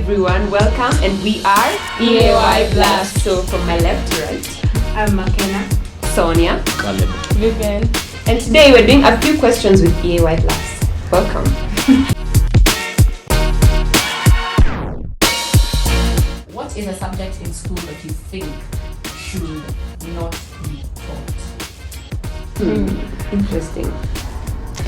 everyone, welcome, and we are EAY Blast. So from my left to right, I'm McKenna, Sonia, Caleb, Vivian, and today we're doing a few questions with EAY Blast. Welcome. What is a subject in school that you think should not be taught? Interesting.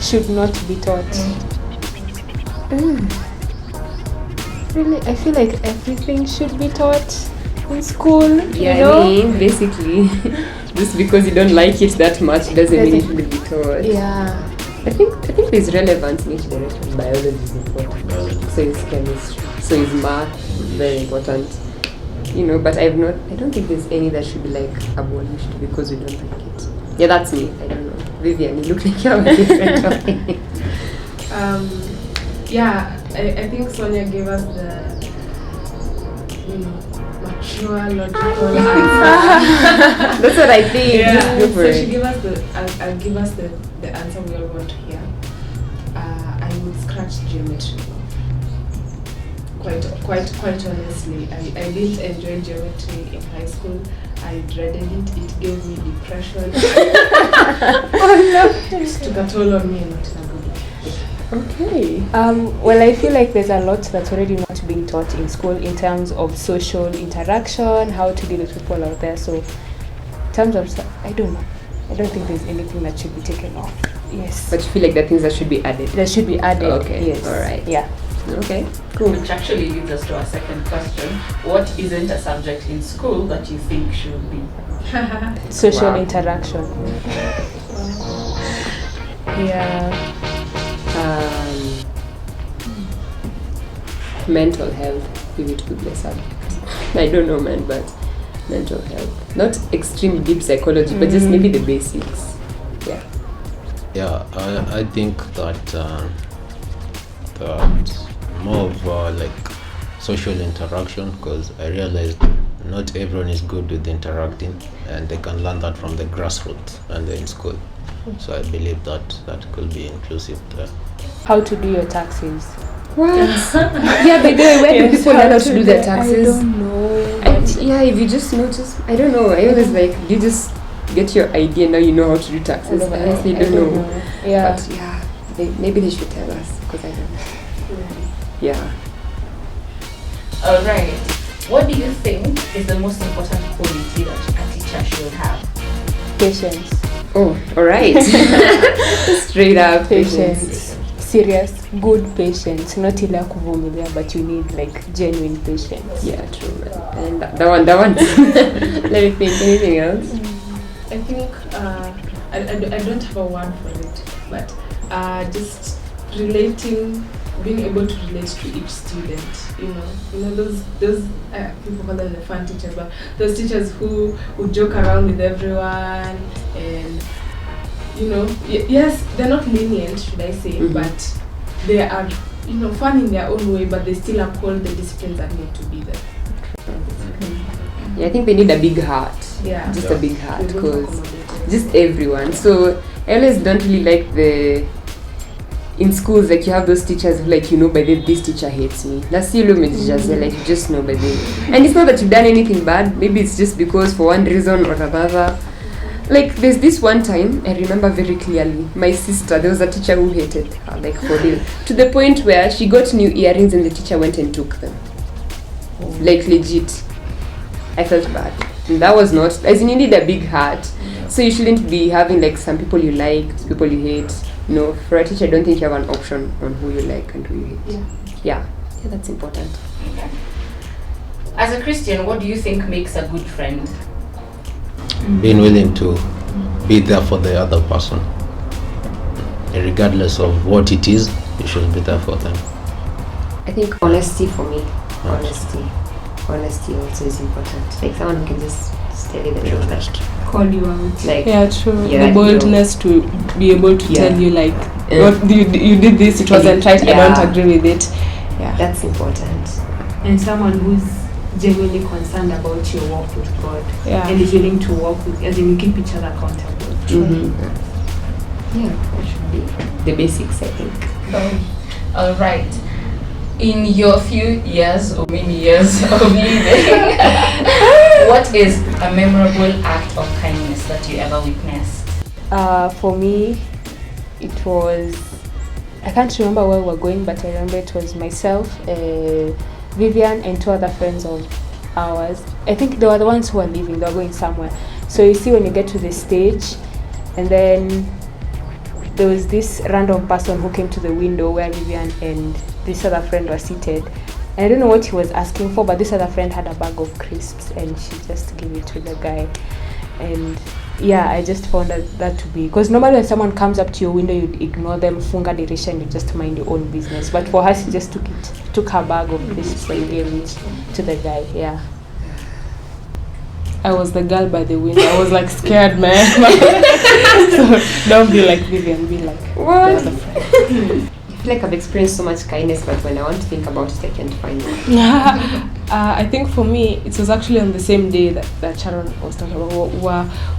should not be taught. Really, I feel like everything should be taught in school. Yeah, you know? I mean, basically, just because you don't like it that much doesn't mean it should be taught. Yeah. I think there's relevance in each direction. Biology is important. So is chemistry. So is math. Very important. You know, but I don't think there's any that should be like abolished because we don't like it. Yeah, that's me. I don't know. Vivian, you look like you have a different topic. I think Sonia gave us the, mature, logical answer. That's what I think. Just go for So it. she gave us I'll give us the answer we all want to hear. I would scratch geometry. Quite honestly, I didn't enjoy geometry in high school. I dreaded it. It gave me depression. It took a toll on me, not in a good way. Okay. Well, I feel like there's a lot that's already not being taught in school in terms of social interaction, how to deal with people out there. So, in terms of, I don't know. I don't think there's anything that should be taken off. Yes. But you feel like there are things that should be added. That should be added. Okay. Yes. All right. Yeah. Okay. Cool. Which actually leads us to our second question. What isn't a subject in school that you think should be? Social Wow. interaction. Yeah. Mental health. Give it could be a subject. I don't know, man, but mental health. Not extreme deep psychology, but just maybe the basics. Yeah. yeah, I think that more of like social interaction, because I realized not everyone is good with interacting, and they can learn that from the grassroots and in school. So I believe that could be inclusive there. How to do your taxes. What? Yeah, by the way, where do people learn how to do their taxes? I don't know. Yeah, if you just notice, I don't know. I always like, you just get your idea, now you know how to do taxes. I honestly don't know. Yeah. But yeah, maybe they should tell us, because I don't know. Yeah. All right. What do you think is the most important quality that a teacher should have? Patience. Oh, all right. Straight up Patience. Serious, good patience. Not ile ya kuvumilia, but you need like genuine patience. Yeah, true, man. And that one. Let me think. Anything else? I think I don't have a word for it, but just being able to relate to each student. You know those people call them the fun teachers, but those teachers who joke around with everyone, and yes, they're not lenient, should I say, but they are fun in their own way, but they still uphold the disciplines that need to be there. Yeah, I think they need a big heart. Yeah. Just a big heart, They don't because accommodate. just everyone. So I always don't really like in schools, like you have those teachers who like, by the this teacher hates me. That's you like you just know by the. And it's not that you've done anything bad. Maybe it's just because for one reason or another. Like there's this one time I remember very clearly. My sister, there was a teacher who hated her, like for real, to the point where she got new earrings and the teacher went and took them. Like legit. I felt bad. And that was not, as in you need a big heart. So you shouldn't be having like some people you like, people you hate. No, for a teacher, I don't think you have an option on who you like and who you hate. Yeah, that's important. As a Christian, what do you think makes a good friend? Being willing to be there for the other person, regardless of what it is, you should be there for them. I think honesty for me. Honesty also is important. Like someone who can just tell you the Be truth. honest. Call you out. Like, Yeah, true. Yeah, the boldness to be able to Yeah. tell you like, Yeah. what you did this, it wasn't right, I Yeah. don't agree with it. Yeah. that's important. And someone who's genuinely concerned about your walk with God, Yeah. and is willing to walk with, as in you keep each other accountable. Yeah, that should be the basics, I think. All right. in your few years or many years of living, what is a memorable act of kindness that you ever witnessed? For me, it was, I can't remember where we were going, but I remember it was myself, Vivian, and 2 other friends of ours. I think they were the ones who were leaving, they were going somewhere. So you see when you get to the stage, and then there was this random person who came to the window where Vivian and this other friend were seated. And I don't know what he was asking for, but this other friend had a bag of crisps and she just gave it to the guy. And yeah, I just found that to be, because normally when someone comes up to your window, you'd ignore them, funga dirisha, and you just mind your own business. But for her, she just took her bag of crisps and gave it to the guy. Yeah. I was the girl by the window. I was like scared, man. So don't be like Vivian, be like What? the other friend. I feel like I've experienced so much kindness, but when I want to think about it, I can't find one. I think for me, it was actually on the same day that Sharon was talking about.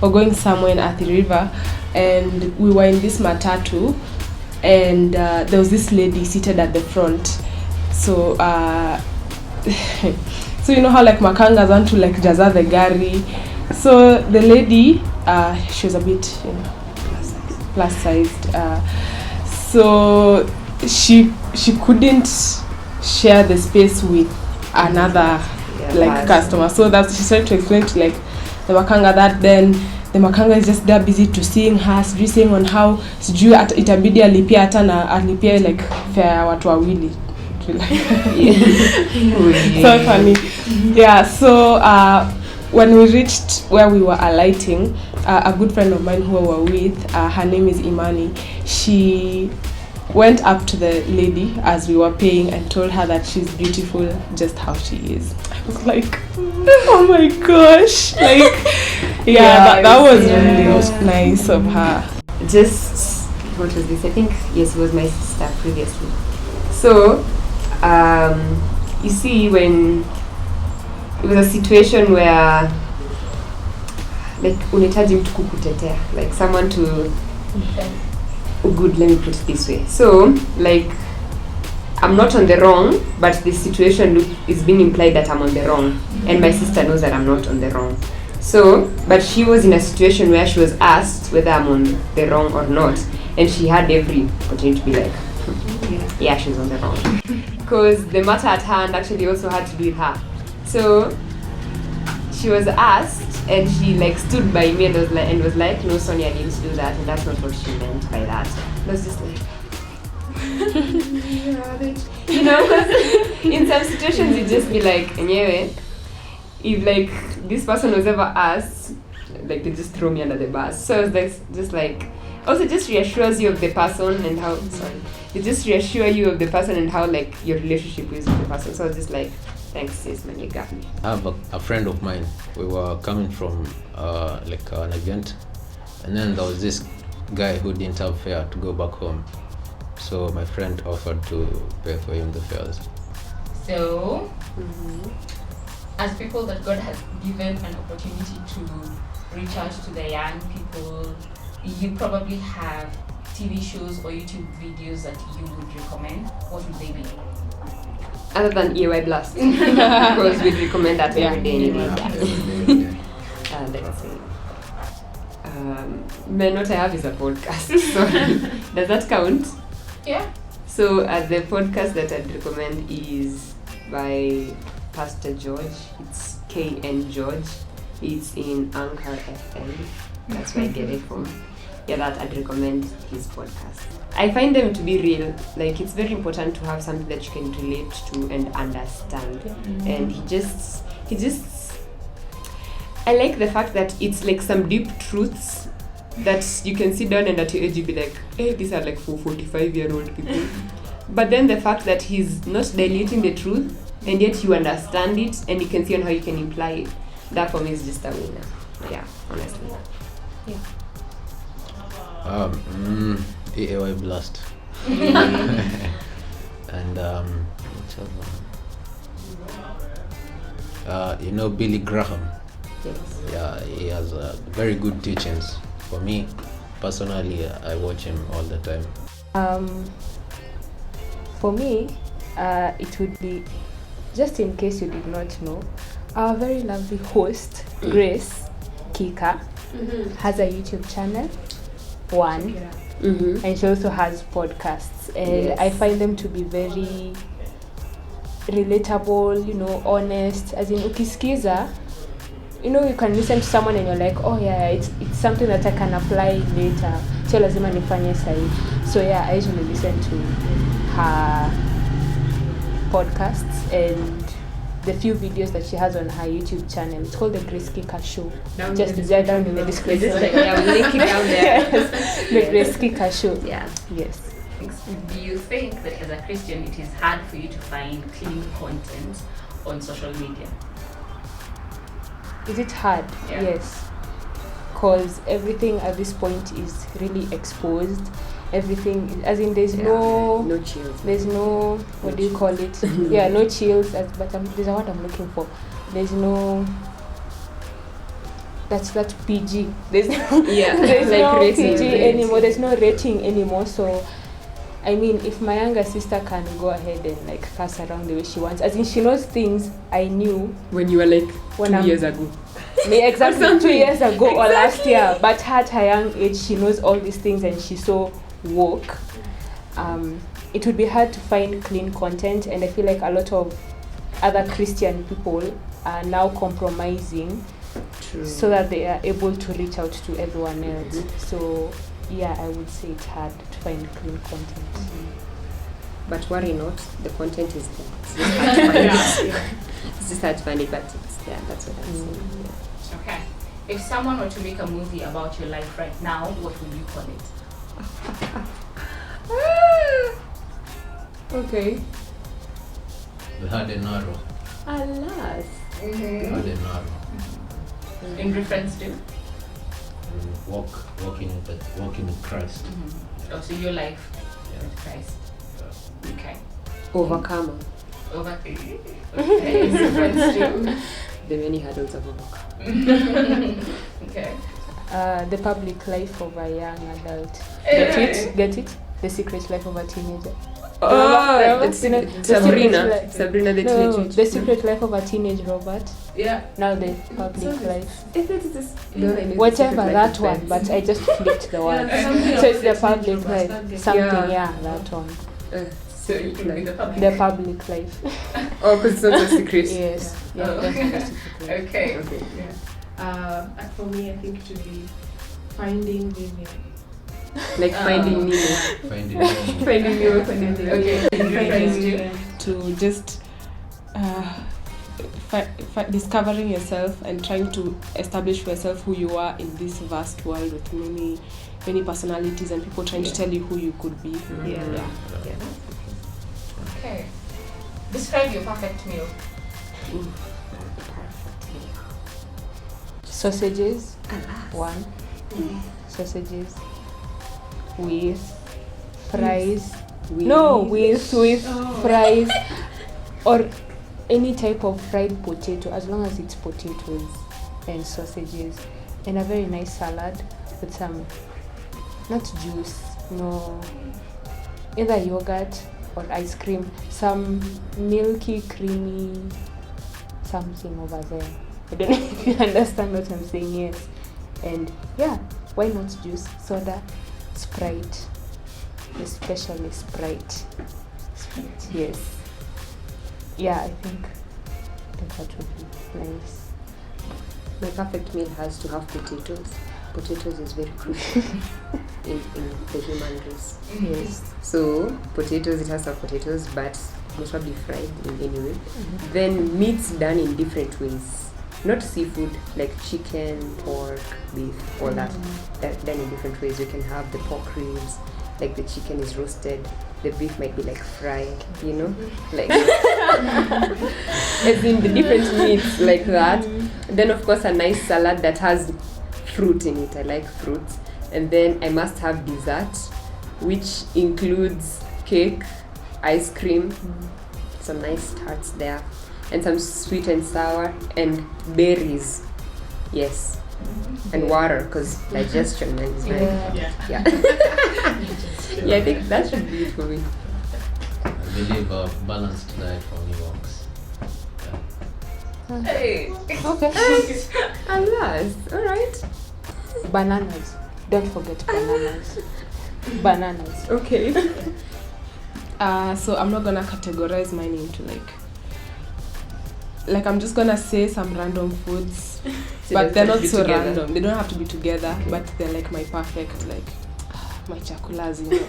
We're going somewhere in Athi River, and we were in this matatu, and there was this lady seated at the front. So, so you know how like makangas want to like jaza the gari. So the lady, she was a bit, you know, plus sized. So she couldn't share the space with another customer. So that she started to explain to like the makanga that then the makanga is just there busy to seeing her, sijui on how sijui itabidi alipia hata na alipia like fare watu wawili. So funny. Yeah, so when we reached where we were alighting, a good friend of mine who we were with, her name is Imani, she went up to the lady as we were paying and told her that she's beautiful just how she is. I was like, oh my gosh, like that was really nice of her. Just, what was this? I think, yes, it was my sister previously. So, you see, when it was a situation where like unahitaji mtu kukutetea, like someone to good, let me put it this way. So like I'm not on the wrong, but the situation is being implied that I'm on the wrong, and my sister knows that I'm not on the wrong. So, but she was in a situation where she was asked whether I'm on the wrong or not, and she had every opportunity to be like, yeah, she's on the wrong, because the matter at hand actually also had to do with her. So she was asked, and she like stood by me and was like, no, Sonia didn't do that, and that's not what she meant by that. And I was just like, you know, because in some situations you just be like, anyway, if like this person was ever asked, like they just throw me under the bus. So I was like also just reassures you of the person and how it just reassure you of the person and how like your relationship is with the person. So I was just like, thanks sis, man, you got me. I have a friend of mine. We were coming from like an event, and then there was this guy who didn't have fare to go back home. So my friend offered to pay for him the fares. So, as people that God has given an opportunity to reach out to the young people, you probably have TV shows or YouTube videos that you would recommend. What would they be? Other than EY Blast, because we recommend that every day anyway. Let's see. Man, what I have is a podcast. So does that count? Yeah. So the podcast that I'd recommend is by Pastor George. It's KN George. It's in Anchor FM. That's where I get it from. Yeah, that I'd recommend his podcast. I find them to be real. Like, it's very important to have something that you can relate to and understand. And he just I like the fact that it's like some deep truths that you can sit down and at your age you be like, hey, these are like for 45-year-old people. But then the fact that he's not diluting the truth and yet you understand it and you can see on how you can imply it, that for me is just a winner. Yeah, honestly. Yeah. EY Blast. And you know Billy Graham. Yes. Yeah, he has very good teachings. For me, personally, I watch him all the time. For me, it would be, just in case you did not know, our very lovely host, Grace Kika, has a YouTube channel, one, and she also has podcasts, and Yes. I find them to be very relatable, honest, as in ukisikiza, you can listen to someone and you're like, oh yeah, it's something that I can apply later, sio lazima nifanye sahi. So yeah, I usually listen to her podcasts and the few videos that she has on her YouTube channel. It's called the Grace Kika Show. Just down in the description. Yeah, we'll link it down there. Yes, the Grace Kika Show. Yeah. Yes. Do you think that as a Christian it is hard for you to find clean content on social media? Is it hard? Yeah. Yes. Because everything at this point is really exposed. Everything, as in there's no chills. There's no, what do you call it? Yeah, no chills, but there's a word I'm looking for. There's no, that's PG. There's no, there's like no rating. PG anymore. There's no rating anymore. So, I mean, if my younger sister can go ahead and like pass around the way she wants, as in she knows things I knew When you were like When 2 I'm- years ago. exactly 2 years ago or last year, but at her young age she knows all these things and she's so woke. It would be hard to find clean content, and I feel like a lot of other Christian people are now compromising True. so that they are able to reach out to everyone else. So yeah, I would say it's hard to find clean content. But worry not, the content is there. It's just hard to find it. It's just hard to find it, but it's there. That's what I'm saying. Yeah. Okay. If someone were to make a movie about your life right now, what would you call it? Okay. We had a narrow. Alas. We had a narrow. In reference to? Walking with Christ. Oh, so your life Yeah. with Christ. Okay. Overcomer. Okay. In reference to? The many hurdles of overcome. Okay. The public life of a young adult. Get it? The secret life of a teenager. Remember? It's The secret Sabrina. life- Sabrina the No, teenage. the secret life of a teenage Robert. Yeah. Now the public life. Whatever, that one, but I just flipped the word. So it's the public life. Something, yeah, that one. So it would be the public. The public life. Oh, because it's not a secret. Yes. Yeah, Oh. that's the secret life. Okay. Okay. For me, I think it would be finding Vivian. Like finding Nemo. Finding Nemo. Finding Nemo. Finding Nemo. Okay. In reference to? To just discovering yourself and trying to establish for yourself who you are in this vast world with many personalities and people trying to tell you who you could be. Yeah. Okay. Describe your perfect meal. Sausages. One. Sausages. With fries. With fries. Or any type of fried potato, as long as it's potatoes and sausages. And a very nice salad with some, not juice, no, either yogurt or ice cream. Some milky, creamy something over there. I don't know if you understand what I'm saying, yes. And yeah, why not juice, soda, Sprite, especially Sprite. Yes. Yeah, I think that would be nice. My perfect meal has to have potatoes. Potatoes is very crucial in the human race. Yes. So potatoes, it has to have potatoes, but most probably fried in any way. Then meats done in different ways. Not seafood, like chicken, pork, beef, all that. Done in different ways. You can have the pork ribs, like the chicken is roasted. The beef might be like fried, like as in the different meats like that. Then of course a nice salad that has fruit in it. I like fruits. And then I must have dessert, which includes cake, ice cream, some nice tarts there, and some sweet and sour, and berries. Yes. And water, because digestion is very Yeah. yeah. Yeah, I think that should be it for me. believe a balanced diet for me works. Hey. Okay. And last, alright. Bananas. Don't forget bananas. Bananas. Okay. So I'm not gonna categorize mine into like I'm just gonna say some random foods, but they're not so random. They don't have to be together, but they're like my perfect, like my chakulas, you know.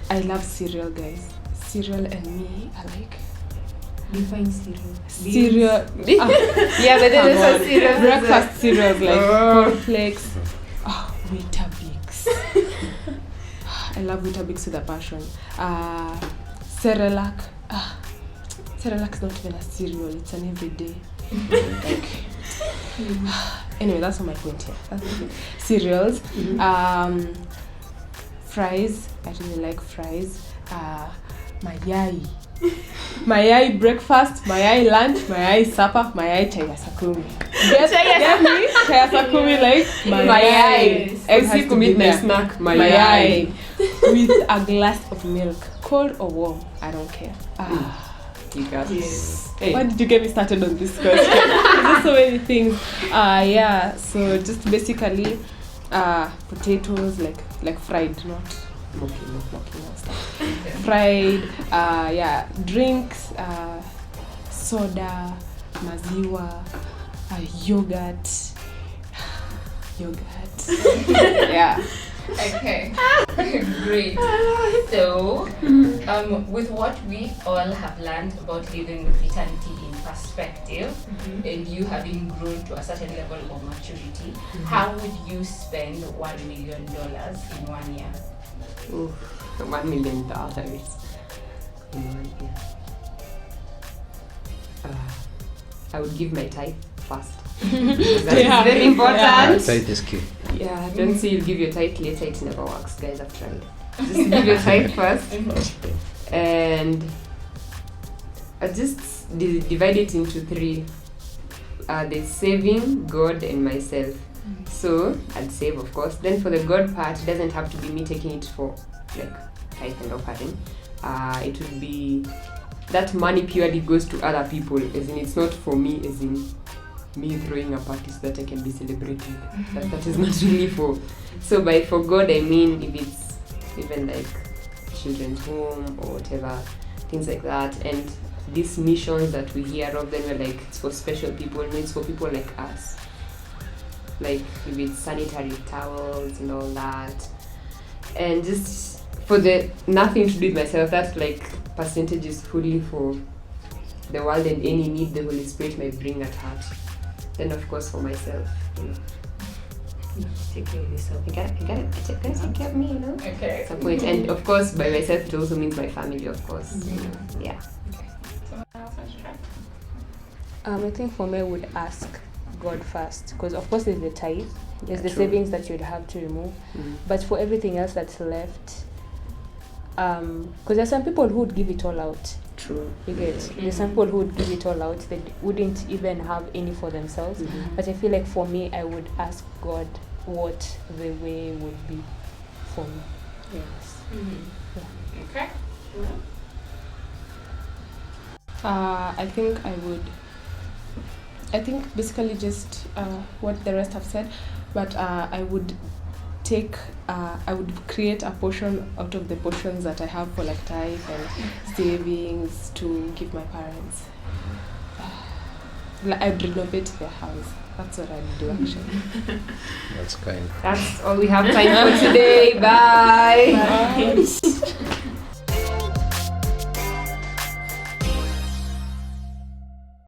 I love cereal, guys. Cereal and me are like Define cereal. cereal. Yeah, but then there's a cereal. Breakfast cereals like cornflakes. Oh, Weetabix. I love Weetabix with a passion. Cerelac. Cerelac is not even a cereal, it's an everyday. Like, anyway, that's not my point here. That's my point. Cereals. Fries. I really like fries. Mayai. Mayai breakfast, mayai lunch, mayai supper, mayai chaya sakumi. Get me? Chaya sakumi like mayai. Egg has to be there. Snack. Mayai. With a glass of milk. Cold or warm, I don't care. You got Yes. Hey. Why did you get me started on this question? There's so many things. Yeah, so just basically potatoes like fried, not smoking and stuff. Fried, yeah, drinks, soda, maziwa, yogurt. Yeah. Okay. Great. So, with what we all have learned about living with eternity in perspective, and you having grown to a certain level of maturity, how would you spend $1 million in 1 year? Ooh, $1 million in 1 year. I would give my tithe first. That's very important. Tithe is key. Yeah, don't say you'll give your tithe later, it never works, guys. I've tried. Just give your tithe first, and I just divide it into 3. There's saving, God, and myself. So I'd save, of course. Then for the God part, it doesn't have to be me taking it for like tithe and offering. It would be that money purely goes to other people, as in it's not for me, as in me throwing a party so that I can be celebrated. That is not really for. So by for God I mean if it's even like children's home or whatever, things like that. And these missions that we hear of, then we're like, it's for special people, no, it's for people like us. Like if it's sanitary towels and all that. And just for the nothing to do with myself, that's like percentage is fully for the world and any need the Holy Spirit might bring at heart. Then of course for myself, you know, take care of yourself. You gotta take care of me, you know. Okay. Some point. And of course by myself it also means my family, of course. You know. Yeah. Someone else wants to try? I think for me I would ask God first, because of course there's the tithe, there's the true. savings that you'd have to remove, but for everything else that's left, because there's some people who would give it all out. True. You get there's some people who would give it all out, they wouldn't even have any for themselves. But I feel like for me I would ask God what the way would be for me. Yes. Okay. I think basically just what the rest have said, but I would create a portion out of the portions that I have for like tithe and savings to give my parents. I'd renovate their house. That's what I'd do actually. That's kind. That's all we have time for today. Bye. Bye.